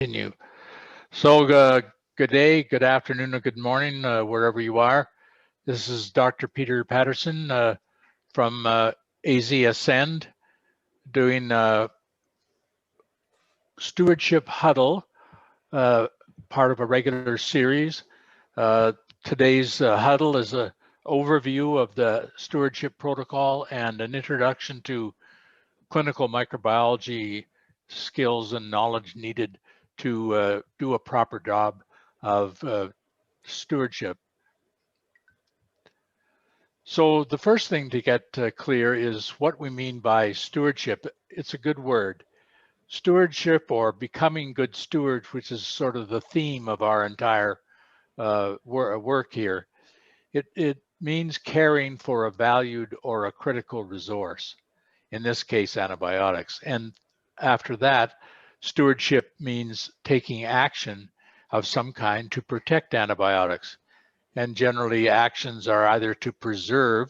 Continue. So good day, good afternoon, or good morning, wherever you are. This is Dr. Peter Patterson from AZ Ascend doing Stewardship Huddle, part of a regular series. Today's huddle is an overview of the stewardship protocol and an introduction to clinical microbiology skills and knowledge needed to do a proper job of stewardship. So the first thing to get clear is what we mean by stewardship. It's a good word. Stewardship, or becoming good stewards, which is sort of the theme of our entire work here. It means caring for a valued or a critical resource, in this case, antibiotics. And after that, stewardship means taking action of some kind to protect antibiotics. And generally, actions are either to preserve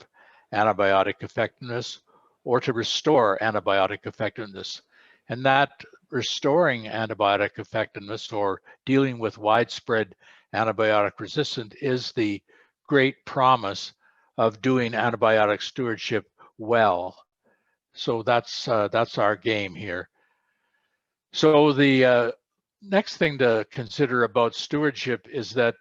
antibiotic effectiveness or to restore antibiotic effectiveness. And that restoring antibiotic effectiveness or dealing with widespread antibiotic resistance is the great promise of doing antibiotic stewardship well. So that's our game here. So the next thing to consider about stewardship is that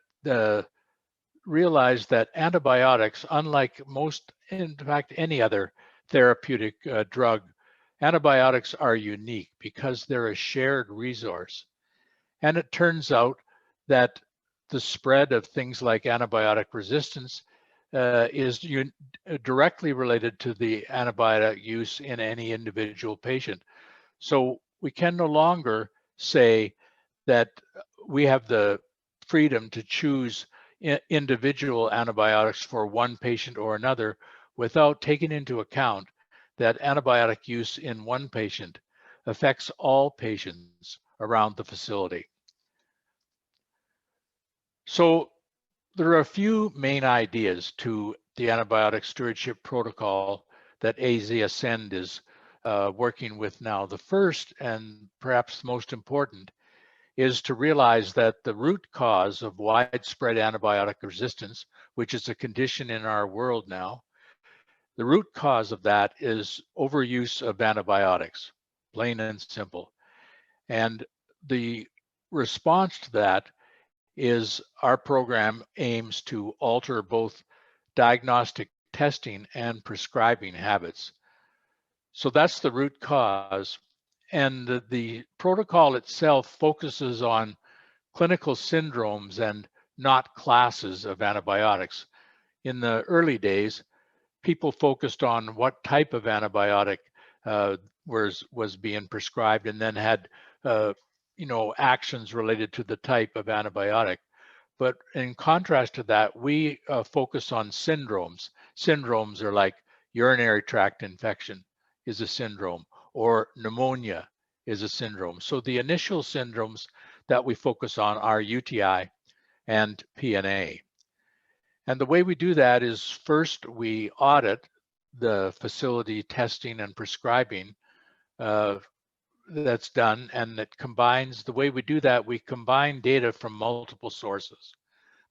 realize that antibiotics, unlike most, in fact, any other therapeutic drug, antibiotics are unique because they're a shared resource. And it turns out that the spread of things like antibiotic resistance is directly related to the antibiotic use in any individual patient. So we can no longer say that we have the freedom to choose individual antibiotics for one patient or another without taking into account that antibiotic use in one patient affects all patients around the facility. So there are a few main ideas to the antibiotic stewardship protocol that AZ Ascend is working with now. The first, and perhaps most important, is to realize that the root cause of widespread antibiotic resistance, which is a condition in our world now, the root cause of that is overuse of antibiotics, plain and simple. And the response to that is our program aims to alter both diagnostic testing and prescribing habits. So that's the root cause. And the protocol itself focuses on clinical syndromes and not classes of antibiotics. In the early days, people focused on what type of antibiotic was being prescribed, and then had actions related to the type of antibiotic. But in contrast to that, we focus on syndromes. Syndromes are like urinary tract infection is a syndrome, or pneumonia is a syndrome. So the initial syndromes that we focus on are UTI and PNA. And the way we do that is, first we audit the facility testing and prescribing that's done, and it combines, the way we do that, we combine data from multiple sources: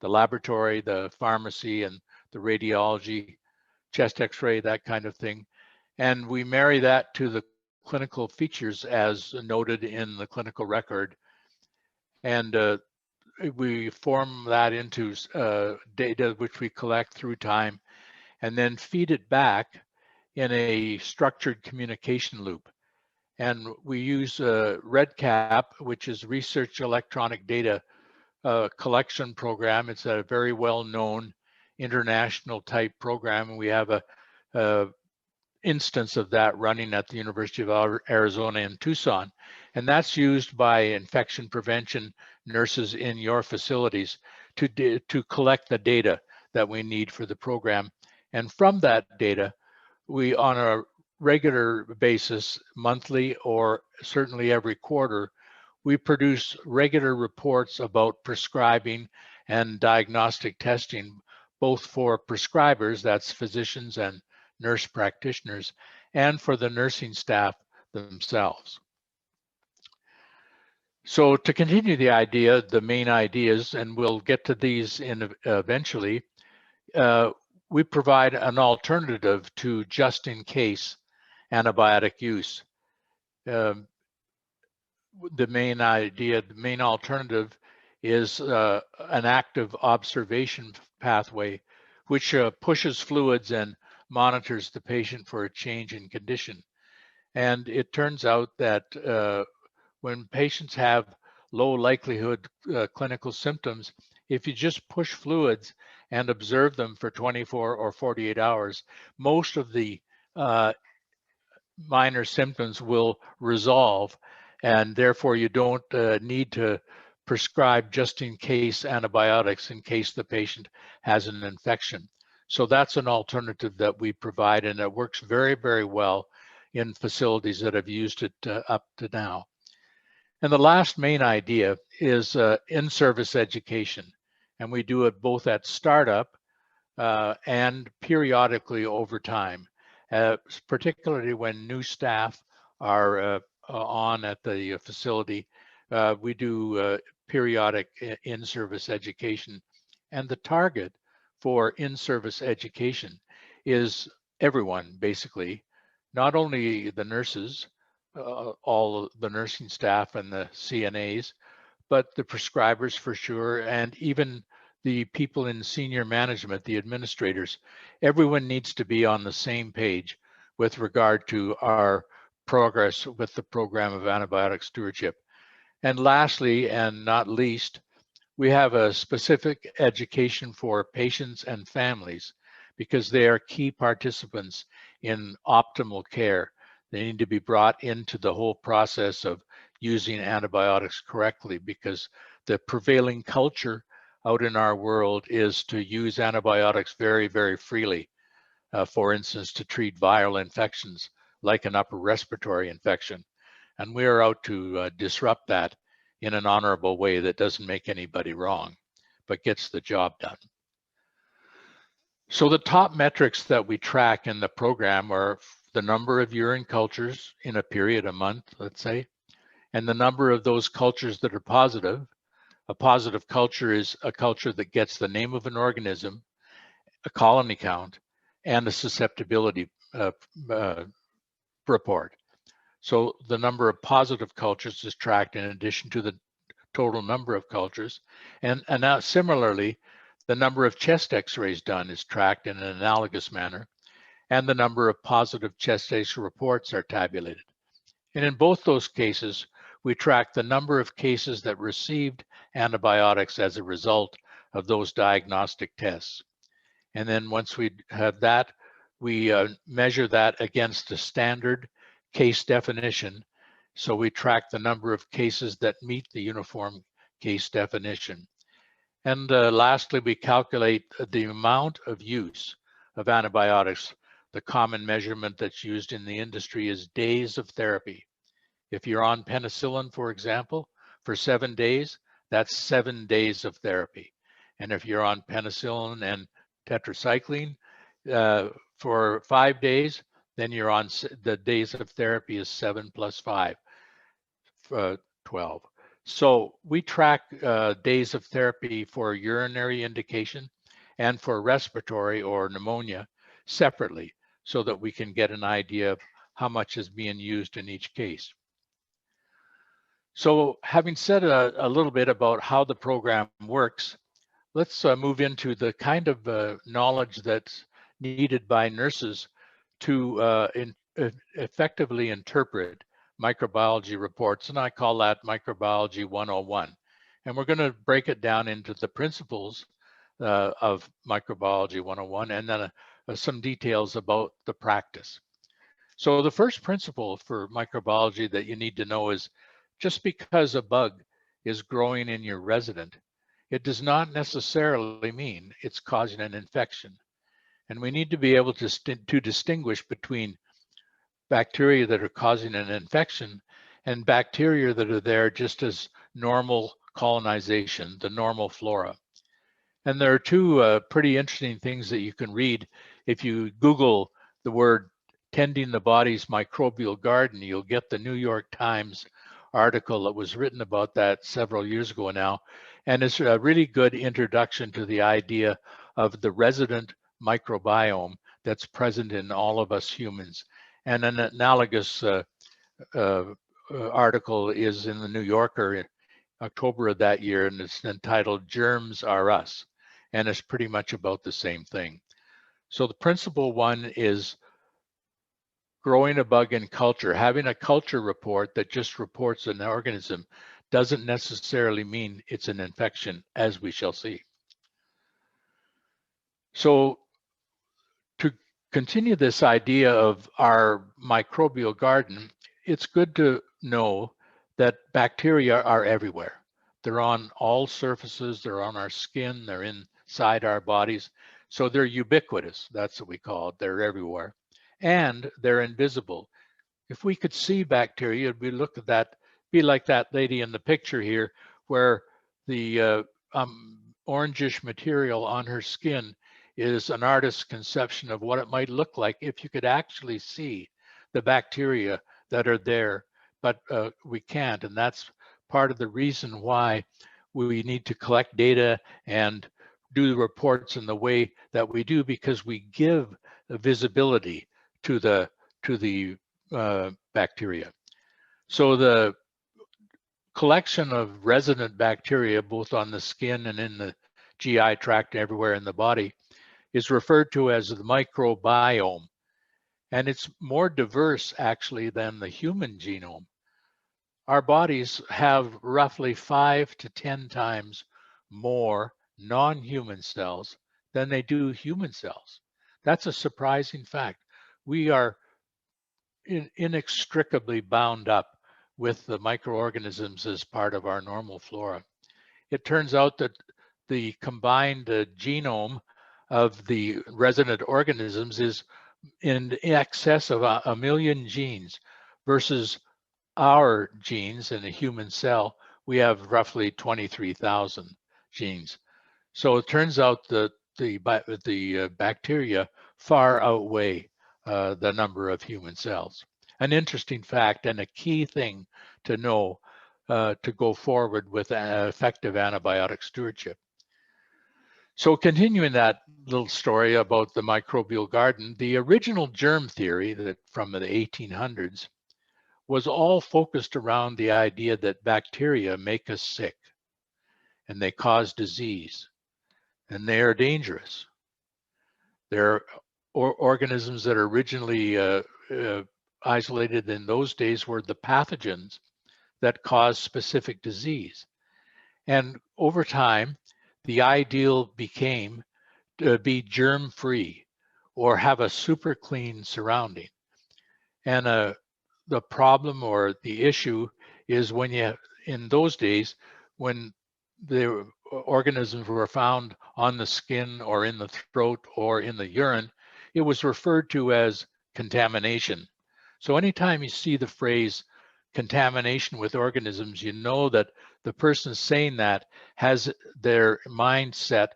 the laboratory, the pharmacy, and the radiology, chest x-ray, that kind of thing. And we marry that to the clinical features as noted in the clinical record. And we form that into data which we collect through time, and then feed it back in a structured communication loop. And we use REDCap, which is Research Electronic Data Collection Program. It's a very well-known international type program, and we have a instance of that running at the University of Arizona in Tucson. And that's used by infection prevention nurses in your facilities to collect the data that we need for the program. And from that data, we, on a regular basis, monthly or certainly every quarter, we produce regular reports about prescribing and diagnostic testing, both for prescribers, that's physicians and nurse practitioners, and for the nursing staff themselves. So to continue the idea, the main ideas, and we'll get to these in eventually, we provide an alternative to just-in-case antibiotic use. The main idea, the main alternative is an active observation pathway, which pushes fluids and monitors the patient for a change in condition. And it turns out that when patients have low likelihood clinical symptoms, if you just push fluids and observe them for 24 or 48 hours, most of the minor symptoms will resolve, and therefore you don't need to prescribe just in case antibiotics in case the patient has an infection. So that's an alternative that we provide, and it works very, very well in facilities that have used it up to now. And the last main idea is in-service education. And we do it both at startup and periodically over time, particularly when new staff are on at the facility. We do periodic in-service education. And the target for in-service education is everyone, basically, not only the nurses, all the nursing staff and the CNAs, but the prescribers for sure, and even the people in senior management, the administrators. Everyone needs to be on the same page with regard to our progress with the program of antibiotic stewardship. And lastly, and not least, we have a specific education for patients and families because they are key participants in optimal care. They need to be brought into the whole process of using antibiotics correctly because the prevailing culture out in our world is to use antibiotics very, very freely. For instance, to treat viral infections like an upper respiratory infection. And we are out to disrupt that in an honorable way that doesn't make anybody wrong, but gets the job done. So the top metrics that we track in the program are the number of urine cultures in a period, a month, let's say, and the number of those cultures that are positive. A positive culture is a culture that gets the name of an organism, a colony count, and a susceptibility report. So the number of positive cultures is tracked in addition to the total number of cultures. And now similarly, the number of chest x-rays done is tracked in an analogous manner, and the number of positive chest x-ray reports are tabulated. And in both those cases, we track the number of cases that received antibiotics as a result of those diagnostic tests. And then once we have that, we measure that against a standard case definition. So we track the number of cases that meet the uniform case definition. And lastly, we calculate the amount of use of antibiotics. The common measurement that's used in the industry is days of therapy. If you're on penicillin, for example, for 7 days, that's 7 days of therapy. And if you're on penicillin and tetracycline for 5 days, then you're on the days of therapy is 7 plus 5, 12. So we track days of therapy for urinary indication and for respiratory or pneumonia separately so that we can get an idea of how much is being used in each case. So having said a little bit about how the program works, let's move into the kind of knowledge that's needed by nurses to effectively interpret microbiology reports, and I call that Microbiology 101. And we're going to break it down into the principles of Microbiology 101 and then some details about the practice. So the first principle for microbiology that you need to know is just because a bug is growing in your resident, it does not necessarily mean it's causing an infection. And we need to be able to distinguish between bacteria that are causing an infection and bacteria that are there just as normal colonization, the normal flora. And there are two pretty interesting things that you can read. If you Google the word tending the body's microbial garden, you'll get the New York Times article that was written about that several years ago now, and it's a really good introduction to the idea of the resident microbiome that's present in all of us humans. And an analogous article is in the New Yorker in October of that year, and it's entitled "Germs Are Us," and it's pretty much about the same thing. So the principal one is growing a bug in culture. Having a culture report that just reports an organism doesn't necessarily mean it's an infection, as we shall see. So to continue this idea of our microbial garden, it's good to know that bacteria are everywhere. They're on all surfaces, they're on our skin, they're inside our bodies. So they're ubiquitous, that's what we call it, they're everywhere. And they're invisible. If we could see bacteria, we look at that, be like that lady in the picture here, where the orangish material on her skin is an artist's conception of what it might look like if you could actually see the bacteria that are there, but we can't. And that's part of the reason why we need to collect data and do the reports in the way that we do, because we give visibility to the bacteria. So the collection of resident bacteria, both on the skin and in the GI tract everywhere in the body, is referred to as the microbiome. And it's more diverse actually than the human genome. Our bodies have roughly 5 to 10 times more non-human cells than they do human cells. That's a surprising fact. We are inextricably bound up with the microorganisms as part of our normal flora. It turns out that the combined genome of the resident organisms is in excess of a million genes, versus our genes in a human cell, we have roughly 23,000 genes. So it turns out that the bacteria far outweigh the number of human cells. An interesting fact and a key thing to know to go forward with effective antibiotic stewardship. So continuing that little story about the microbial garden, the original germ theory that from the 1800s was all focused around the idea that bacteria make us sick and they cause disease and they are dangerous. They're organisms that are originally isolated in those days were the pathogens that cause specific disease. And over time, the ideal became to be germ-free or have a super clean surrounding. And the problem or the issue is when in those days, when the organisms were found on the skin or in the throat or in the urine, it was referred to as contamination. So anytime you see the phrase contamination with organisms, you know that the person saying that has their mindset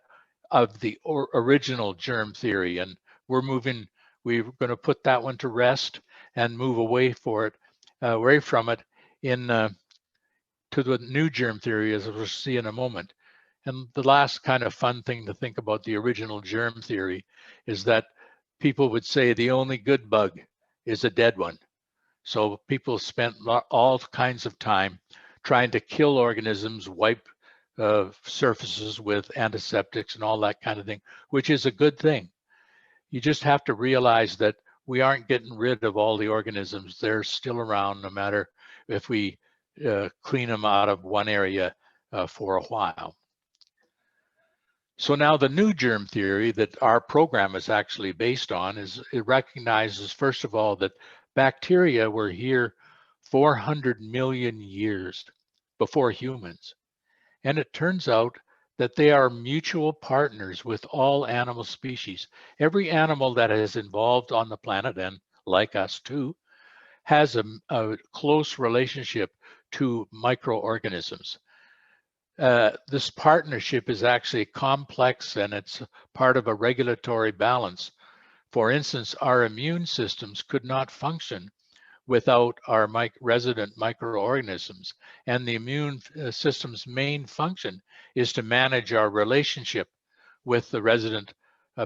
of the original germ theory, and we're going to put that one to rest and move away from it to the new germ theory, as we'll see in a moment. And the last kind of fun thing to think about the original germ theory is that people would say the only good bug is a dead one. So people spent all kinds of time trying to kill organisms, wipe surfaces with antiseptics and all that kind of thing, which is a good thing. You just have to realize that we aren't getting rid of all the organisms. They're still around no matter if we clean them out of one area for a while. So now the new germ theory that our program is actually based on it recognizes, first of all, that bacteria were here 400 million years before humans. And it turns out that they are mutual partners with all animal species. Every animal that is involved on the planet, and like us too, has a close relationship to microorganisms. This partnership is actually complex and it's part of a regulatory balance. For instance, our immune systems could not function without our resident microorganisms. And the immune system's main function is to manage our relationship with the resident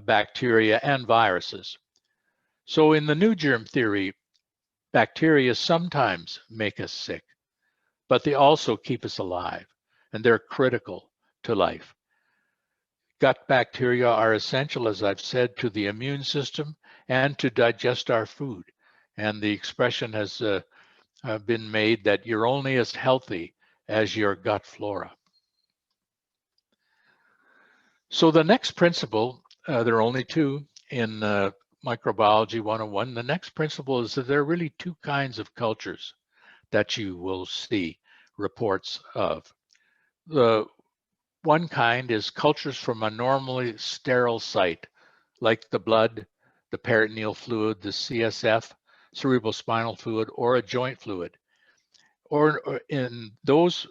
bacteria and viruses. So in the new germ theory, bacteria sometimes make us sick, but they also keep us alive, and they're critical to life. Gut bacteria are essential, as I've said, to the immune system and to digest our food. And the expression has been made that you're only as healthy as your gut flora. So the next principle, there are only two in Microbiology 101. The next principle is that there are really two kinds of cultures that you will see reports of. The one kind is cultures from a normally sterile site, like the blood, the peritoneal fluid, the CSF, cerebrospinal fluid, or a joint fluid. Or in those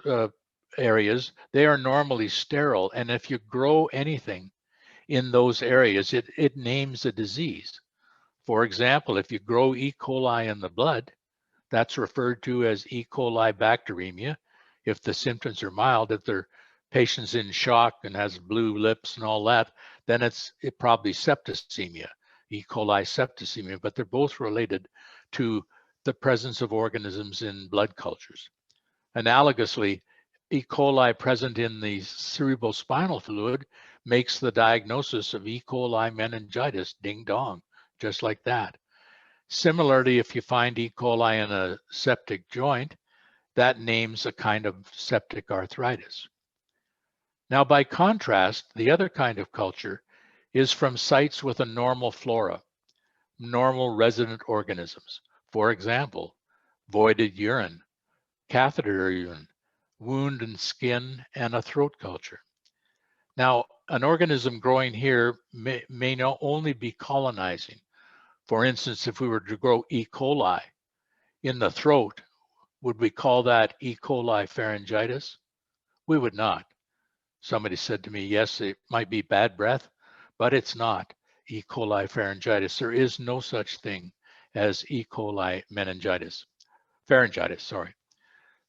areas, they are normally sterile. And if you grow anything in those areas, it names a disease. For example, if you grow E. coli in the blood, that's referred to as E. coli bacteremia. If the symptoms are mild, if the patient's in shock and has blue lips and all that, then it's probably septicemia, E. coli septicemia, but they're both related to the presence of organisms in blood cultures. Analogously, E. coli present in the cerebrospinal fluid makes the diagnosis of E. coli meningitis ding dong, just like that. Similarly, if you find E. coli in a septic joint, that names a kind of septic arthritis. Now, by contrast, the other kind of culture is from sites with a normal flora, normal resident organisms. For example, voided urine, catheter urine, wound and skin, and a throat culture. Now, an organism growing here may not only be colonizing. For instance, if we were to grow E. coli in the throat, would we call that E. coli pharyngitis? We would not. Somebody said to me, yes, it might be bad breath, but it's not E. coli pharyngitis. There is no such thing as E. coli pharyngitis, sorry.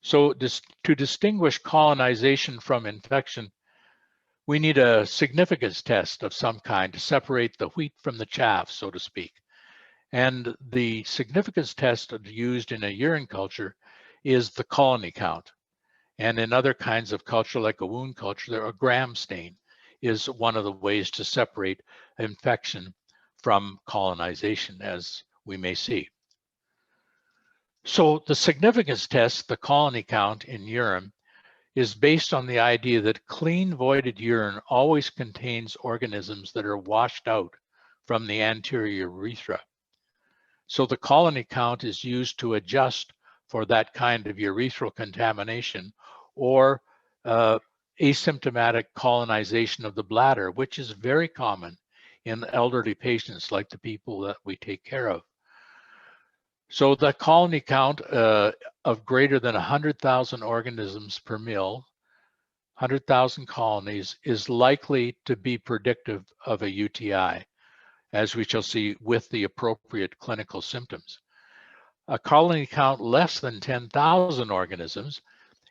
So to distinguish colonization from infection, we need a significance test of some kind to separate the wheat from the chaff, so to speak. And the significance test used in a urine culture is the colony count. And in other kinds of culture, like a wound culture, a gram stain is one of the ways to separate infection from colonization, as we may see. So the significance test, the colony count in urine, is based on the idea that clean voided urine always contains organisms that are washed out from the anterior urethra. So the colony count is used to adjust for that kind of urethral contamination or asymptomatic colonization of the bladder, which is very common in elderly patients like the people that we take care of. So the colony count of greater than 100,000 organisms per mil, 100,000 colonies, is likely to be predictive of a UTI, as we shall see with the appropriate clinical symptoms. A colony count less than 10,000 organisms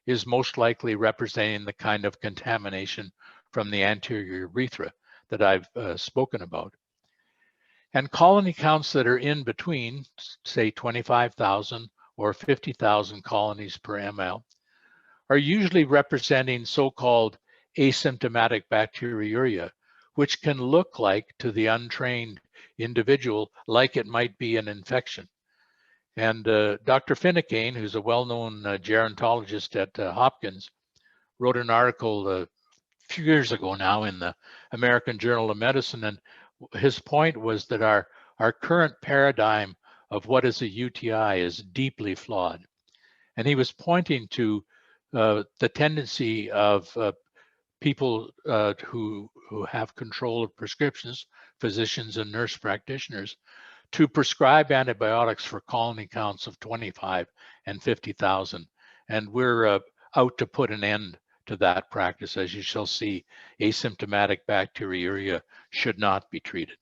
is most likely representing the kind of contamination from the anterior urethra that I've spoken about. And colony counts that are in between, say 25,000 or 50,000 colonies per ml, are usually representing so-called asymptomatic bacteriuria, which can look like, to the untrained individual, like it might be an infection. And Dr. Finucane, who's a well-known gerontologist at Hopkins, wrote an article a few years ago now in the American Journal of Medicine, and his point was that our current paradigm of what is a UTI is deeply flawed. And he was pointing to the tendency of people who have control of prescriptions, physicians and nurse practitioners, to prescribe antibiotics for colony counts of 25 and 50,000. And we're out to put an end to that practice. As you shall see, asymptomatic bacteriuria should not be treated.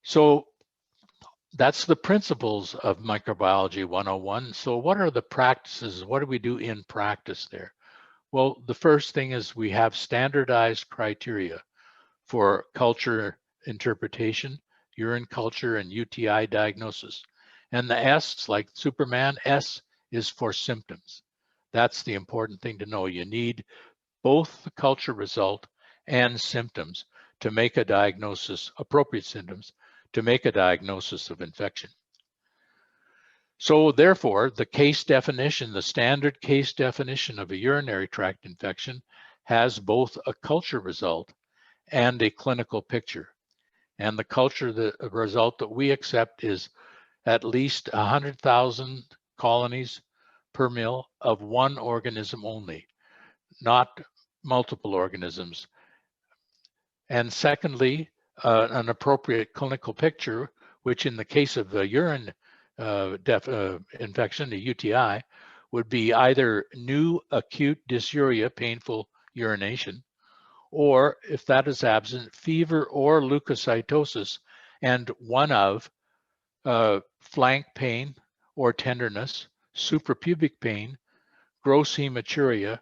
So that's the principles of microbiology 101. So what are the practices? What do we do in practice there? Well, the first thing is we have standardized criteria for culture interpretation, urine culture, and UTI diagnosis. And the S, like Superman, S is for symptoms. That's the important thing to know. You need both the culture result and symptoms to make a diagnosis, appropriate symptoms, to make a diagnosis of infection. So therefore, the case definition, the standard case definition of a urinary tract infection has both a culture result and a clinical picture. And the culture, the result that we accept is at least 100,000 colonies per mil of one organism only, not multiple organisms. And secondly, an appropriate clinical picture, which in the case of a urine infection, a UTI, would be either new acute dysuria, painful urination, or if that is absent, fever or leukocytosis, and one of flank pain or tenderness, suprapubic pain, gross hematuria,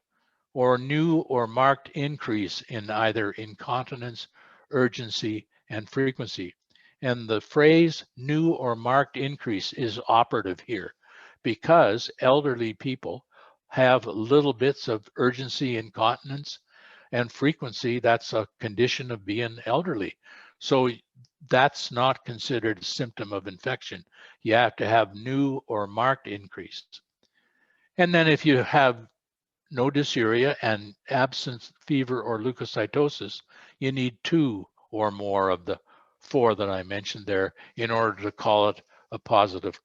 or new or marked increase in either incontinence, urgency, and frequency. And the phrase new or marked increase is operative here because elderly people have little bits of urgency, incontinence, and frequency. That's a condition of being elderly. So that's not considered a symptom of infection. You have to have new or marked increase. And then if you have no dysuria and absence fever or leukocytosis, you need 2 or more of the 4 that I mentioned there in order to call it a positive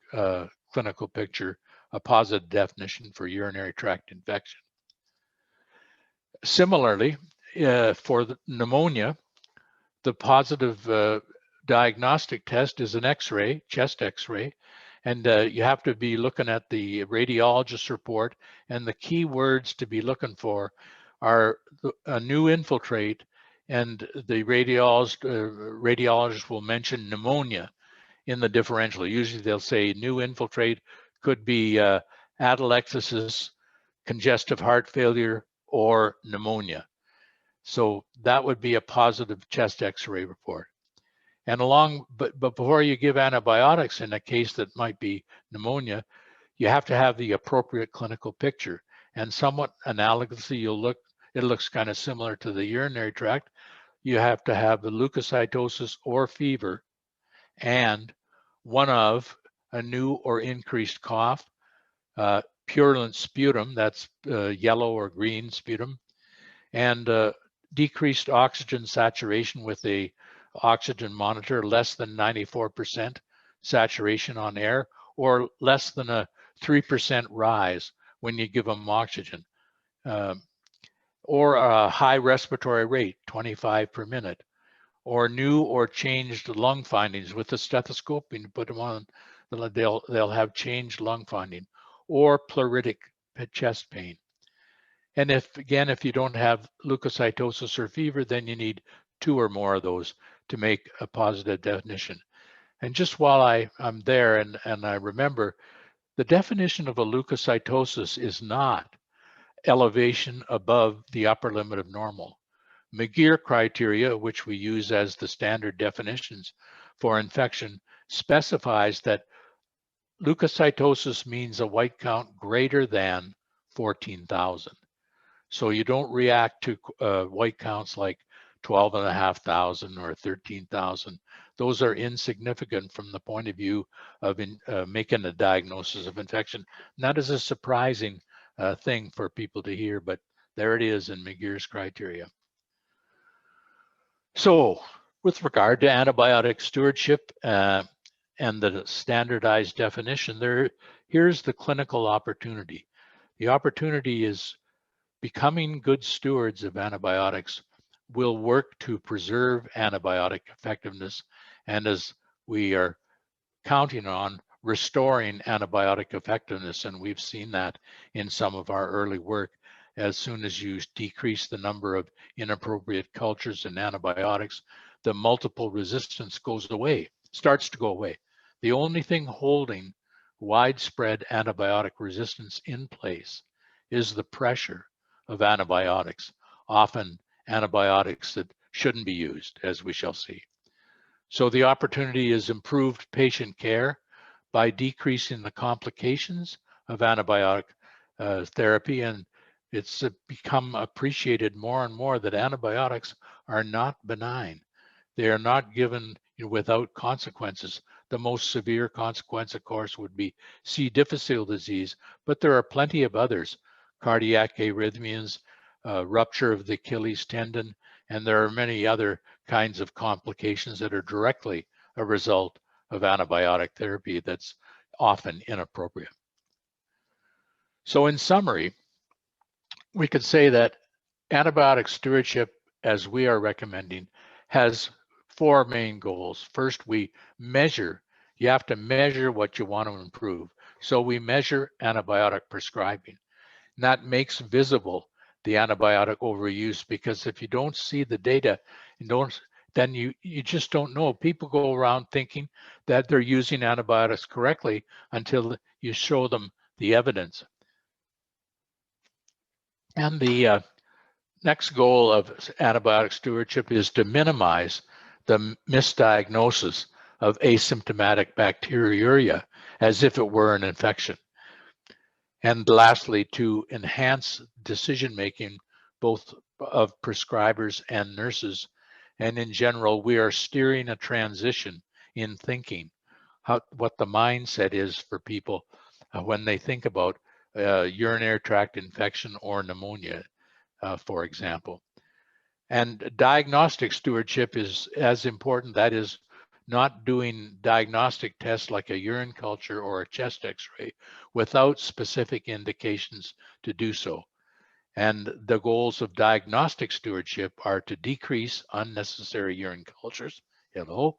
clinical picture, a positive definition for urinary tract infection. Similarly, for the pneumonia, the positive diagnostic test is an X-ray, chest X-ray, and you have to be looking at the radiologist report, and the key words to be looking for are a new infiltrate, and the radiologist will mention pneumonia in the differential. Usually they'll say new infiltrate could be atelectasis, congestive heart failure, or pneumonia. So that would be a positive chest X-ray report. And but before you give antibiotics in a case that might be pneumonia, you have to have the appropriate clinical picture. And somewhat analogously, it looks kind of similar to the urinary tract. You have to have the leukocytosis or fever and one of a new or increased cough, purulent sputum, that's yellow or green sputum, and decreased oxygen saturation with a oxygen monitor, less than 94% saturation on air, or less than a 3% rise when you give them oxygen, or a high respiratory rate, 25 per minute, or new or changed lung findings with the stethoscope. When you put them on, they'll have changed lung finding, or pleuritic chest pain. And if you don't have leukocytosis or fever, then you need 2 or more of those to make a positive definition. And just while I'm there and I remember, the definition of a leukocytosis is not elevation above the upper limit of normal. McGeer criteria, which we use as the standard definitions for infection, specifies that leukocytosis means a white count greater than 14,000. So you don't react to white counts like 12,500 or 13,000. Those are insignificant from the point of view of making a diagnosis of infection. And that is a surprising thing for people to hear, but there it is in McGeer's criteria. So with regard to antibiotic stewardship and the standardized definition, here's the clinical opportunity. The opportunity is becoming good stewards of antibiotics will work to preserve antibiotic effectiveness, and as we are counting on restoring antibiotic effectiveness, and we've seen that in some of our early work. As soon as you decrease the number of inappropriate cultures and antibiotics, the multiple resistance goes away, starts to go away. The only thing holding widespread antibiotic resistance in place is the pressure of antibiotics, often antibiotics that shouldn't be used, as we shall see. So the opportunity is improved patient care by decreasing the complications of antibiotic therapy, and it's become appreciated more and more that antibiotics are not benign. They are not given without consequences. The most severe consequence, of course, would be C. difficile disease, but there are plenty of others: cardiac arrhythmias, rupture of the Achilles tendon, and there are many other kinds of complications that are directly a result of antibiotic therapy that's often inappropriate. So in summary, we could say that antibiotic stewardship, as we are recommending, has four main goals. First, we measure. You have to measure what you want to improve. So we measure antibiotic prescribing. And that makes visible the antibiotic overuse, because if you don't see the data and then you just don't know. People go around thinking that they're using antibiotics correctly until you show them the evidence. And the next goal of antibiotic stewardship is to minimize the misdiagnosis of asymptomatic bacteriuria as if it were an infection. And lastly, to enhance decision-making, both of prescribers and nurses. And in general, we are steering a transition in thinking, what the mindset is for people when they think about urinary tract infection or pneumonia, for example. And diagnostic stewardship is as important. That is, not doing diagnostic tests like a urine culture or a chest x-ray without specific indications to do so. And the goals of diagnostic stewardship are to decrease unnecessary urine cultures, hello,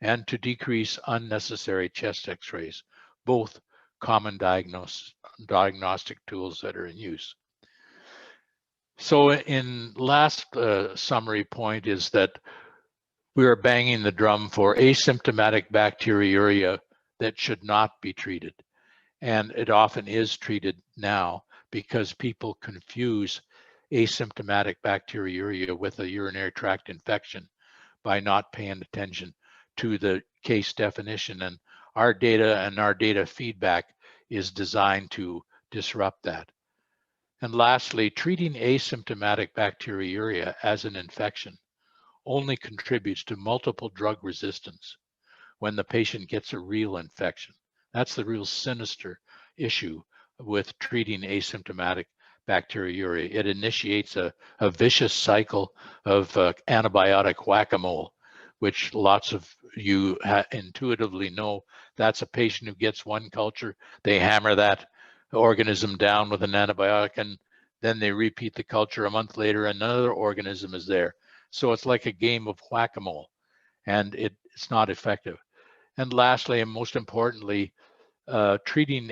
and to decrease unnecessary chest x-rays, both common diagnostic tools that are in use. So in last summary point is that we are banging the drum for asymptomatic bacteriuria that should not be treated. And it often is treated now because people confuse asymptomatic bacteriuria with a urinary tract infection by not paying attention to the case definition. And our data feedback is designed to disrupt that. And lastly, treating asymptomatic bacteriuria as an infection only contributes to multiple drug resistance when the patient gets a real infection. That's the real sinister issue with treating asymptomatic bacteriuria. It initiates a vicious cycle of antibiotic whack-a-mole, which lots of you intuitively know. That's a patient who gets one culture, they hammer that organism down with an antibiotic, and then they repeat the culture a month later, and another organism is there. So it's like a game of whack-a-mole, and it's not effective. And lastly, and most importantly, treating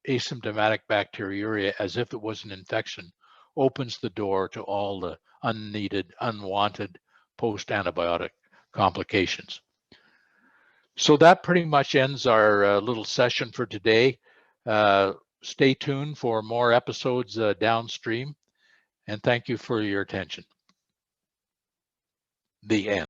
asymptomatic bacteriuria as if it was an infection opens the door to all the unneeded, unwanted post-antibiotic complications. So that pretty much ends our little session for today. Stay tuned for more episodes downstream, and thank you for your attention. The end.